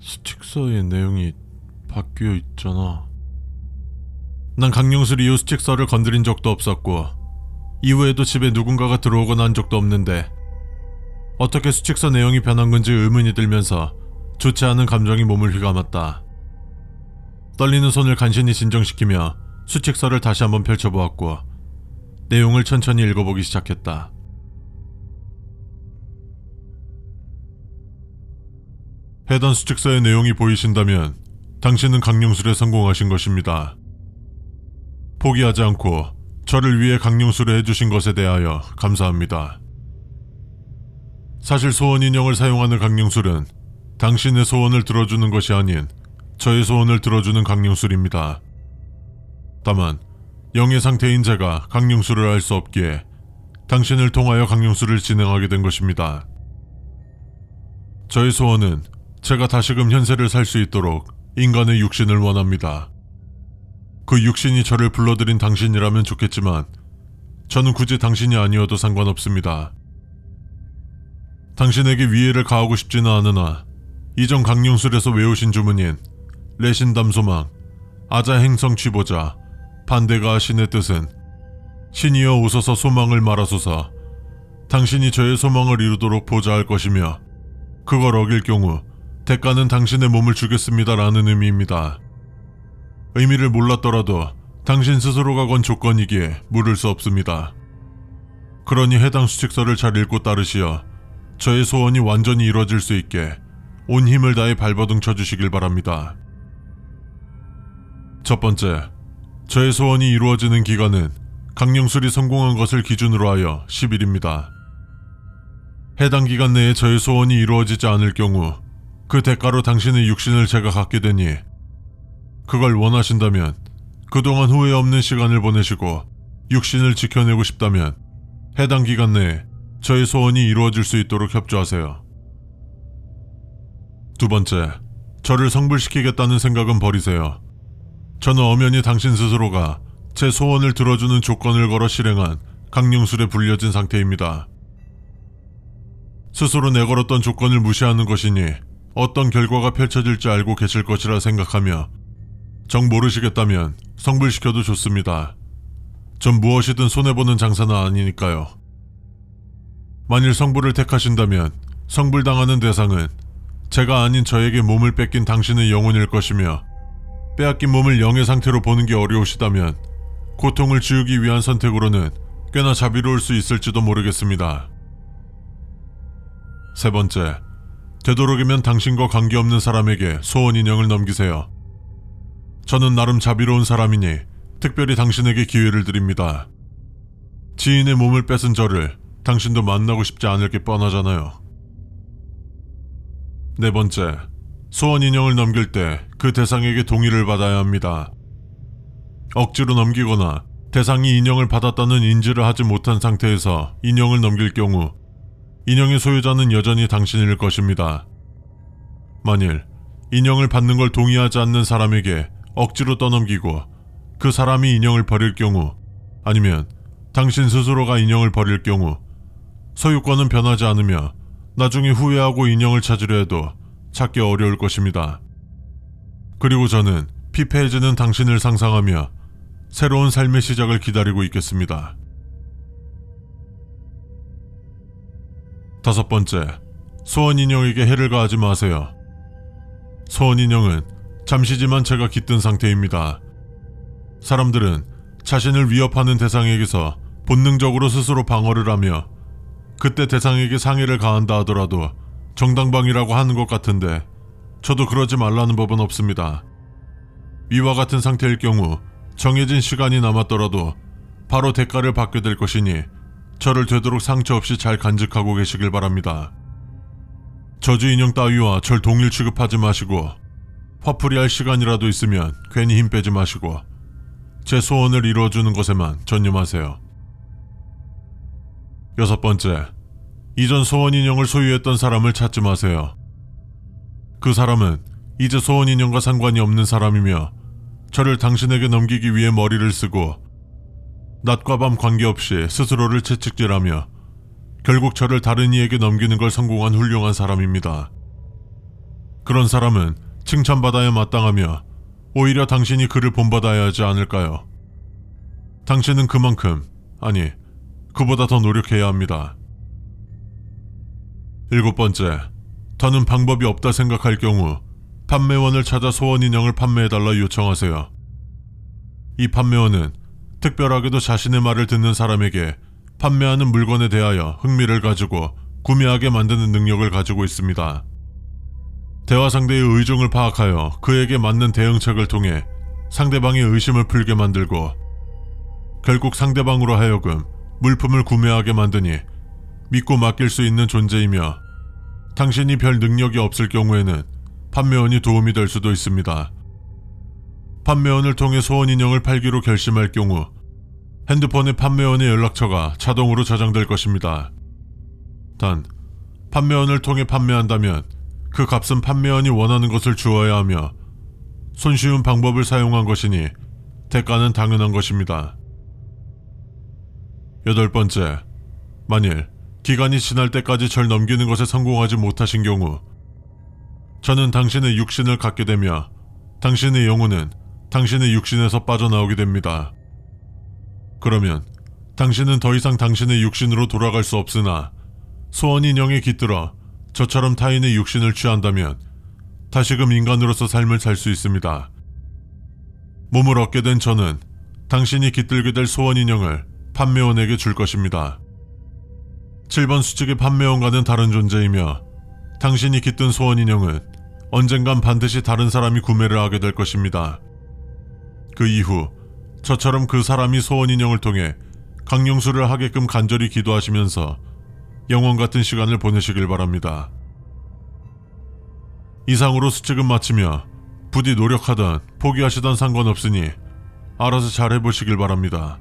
수칙서의 내용이 바뀌어 있잖아. 난 강령술 이후 수칙서를 건드린 적도 없었고 이후에도 집에 누군가가 들어오거나 한 적도 없는데 어떻게 수칙서 내용이 변한 건지 의문이 들면서 좋지 않은 감정이 몸을 휘감았다. 떨리는 손을 간신히 진정시키며 수칙서를 다시 한번 펼쳐보았고 내용을 천천히 읽어보기 시작했다. 해당 수칙서의 내용이 보이신다면 당신은 강령술에 성공하신 것입니다. 포기하지 않고 저를 위해 강령술을 해주신 것에 대하여 감사합니다. 사실 소원 인형을 사용하는 강령술은 당신의 소원을 들어주는 것이 아닌 저의 소원을 들어주는 강령술입니다. 다만 영의 상태인 제가 강령술을 할 수 없기에 당신을 통하여 강령술을 진행하게 된 것입니다. 저의 소원은 제가 다시금 현세를 살 수 있도록 인간의 육신을 원합니다. 그 육신이 저를 불러들인 당신이라면 좋겠지만 저는 굳이 당신이 아니어도 상관없습니다. 당신에게 위해를 가하고 싶지는 않으나 이전 강령술에서 외우신 주문인 레신담소망, 아자행성 취보자, 반대가 신의 뜻은 신이여 오소서 소망을 말하소서. 당신이 저의 소망을 이루도록 보좌할 것이며 그걸 어길 경우 대가는 당신의 몸을 주겠습니다 라는 의미입니다. 의미를 몰랐더라도 당신 스스로가 건 조건이기에 물을 수 없습니다. 그러니 해당 수칙서를 잘 읽고 따르시어 저의 소원이 완전히 이루어질 수 있게 온 힘을 다해 발버둥 쳐주시길 바랍니다. 첫 번째, 저의 소원이 이루어지는 기간은 강령술이 성공한 것을 기준으로 하여 10일입니다. 해당 기간 내에 저의 소원이 이루어지지 않을 경우 그 대가로 당신의 육신을 제가 갖게 되니 그걸 원하신다면 그동안 후회 없는 시간을 보내시고 육신을 지켜내고 싶다면 해당 기간 내에 저의 소원이 이루어질 수 있도록 협조하세요. 두 번째, 저를 성불시키겠다는 생각은 버리세요. 저는 엄연히 당신 스스로가 제 소원을 들어주는 조건을 걸어 실행한 강령술에 불려진 상태입니다. 스스로 내걸었던 조건을 무시하는 것이니 어떤 결과가 펼쳐질지 알고 계실 것이라 생각하며 정 모르시겠다면 성불시켜도 좋습니다. 전 무엇이든 손해보는 장사는 아니니까요. 만일 성불을 택하신다면 성불당하는 대상은 제가 아닌 저에게 몸을 뺏긴 당신의 영혼일 것이며 빼앗긴 몸을 영의 상태로 보는 게 어려우시다면 고통을 지우기 위한 선택으로는 꽤나 자비로울 수 있을지도 모르겠습니다. 세 번째, 되도록이면 당신과 관계없는 사람에게 소원 인형을 넘기세요. 저는 나름 자비로운 사람이니 특별히 당신에게 기회를 드립니다. 지인의 몸을 뺏은 저를 당신도 만나고 싶지 않을 게 뻔하잖아요. 네 번째, 소원 인형을 넘길 때 그 대상에게 동의를 받아야 합니다. 억지로 넘기거나 대상이 인형을 받았다는 인지를 하지 못한 상태에서 인형을 넘길 경우 인형의 소유자는 여전히 당신일 것입니다. 만일 인형을 받는 걸 동의하지 않는 사람에게 억지로 떠넘기고 그 사람이 인형을 버릴 경우 아니면 당신 스스로가 인형을 버릴 경우 소유권은 변하지 않으며 나중에 후회하고 인형을 찾으려 해도 찾기 어려울 것입니다. 그리고 저는 피폐해지는 당신을 상상하며 새로운 삶의 시작을 기다리고 있겠습니다. 다섯 번째, 소원 인형에게 해를 가하지 마세요. 소원 인형은 잠시지만 제가 깃든 상태입니다. 사람들은 자신을 위협하는 대상에게서 본능적으로 스스로 방어를 하며 그때 대상에게 상해를 가한다 하더라도 정당방위라고 하는 것 같은데 저도 그러지 말라는 법은 없습니다. 이와 같은 상태일 경우 정해진 시간이 남았더라도 바로 대가를 받게 될 것이니 저를 되도록 상처 없이 잘 간직하고 계시길 바랍니다. 저주 인형 따위와 절 동일 취급하지 마시고 화풀이할 시간이라도 있으면 괜히 힘 빼지 마시고 제 소원을 이루어주는 것에만 전념하세요. 여섯 번째, 이전 소원 인형을 소유했던 사람을 찾지 마세요. 그 사람은 이제 소원 인형과 상관이 없는 사람이며 저를 당신에게 넘기기 위해 머리를 쓰고 낮과 밤 관계없이 스스로를 채찍질하며 결국 저를 다른 이에게 넘기는 걸 성공한 훌륭한 사람입니다. 그런 사람은 칭찬받아야 마땅하며 오히려 당신이 그를 본받아야 하지 않을까요? 당신은 그만큼, 아니, 그보다 더 노력해야 합니다. 7번째, 더는 방법이 없다 생각할 경우 판매원을 찾아 소원인형을 판매해달라 요청하세요. 이 판매원은 특별하게도 자신의 말을 듣는 사람에게 판매하는 물건에 대하여 흥미를 가지고 구매하게 만드는 능력을 가지고 있습니다. 대화 상대의 의중을 파악하여 그에게 맞는 대응책을 통해 상대방의 의심을 풀게 만들고 결국 상대방으로 하여금 물품을 구매하게 만드니 믿고 맡길 수 있는 존재이며 당신이 별 능력이 없을 경우에는 판매원이 도움이 될 수도 있습니다. 판매원을 통해 소원인형을 팔기로 결심할 경우 핸드폰의 판매원의 연락처가 자동으로 저장될 것입니다. 단, 판매원을 통해 판매한다면 그 값은 판매원이 원하는 것을 주어야 하며 손쉬운 방법을 사용한 것이니 대가는 당연한 것입니다. 8번째, 만일 기간이 지날 때까지 절 넘기는 것에 성공하지 못하신 경우 저는 당신의 육신을 갖게 되며 당신의 영혼은 당신의 육신에서 빠져나오게 됩니다. 그러면 당신은 더 이상 당신의 육신으로 돌아갈 수 없으나 소원인형에 깃들어 저처럼 타인의 육신을 취한다면 다시금 인간으로서 삶을 살 수 있습니다. 몸을 얻게 된 저는 당신이 깃들게 될 소원인형을 판매원에게 줄 것입니다. 7번 수직의 판매원과는 다른 존재이며 당신이 깃든 소원인형은 언젠간 반드시 다른 사람이 구매를 하게 될 것입니다. 그 이후 저처럼 그 사람이 소원인형을 통해 강령술을 하게끔 간절히 기도하시면서 영원 같은 시간을 보내시길 바랍니다. 이상으로 수칙은 마치며 부디 노력하던 포기하시던 상관없으니 알아서 잘 해보시길 바랍니다.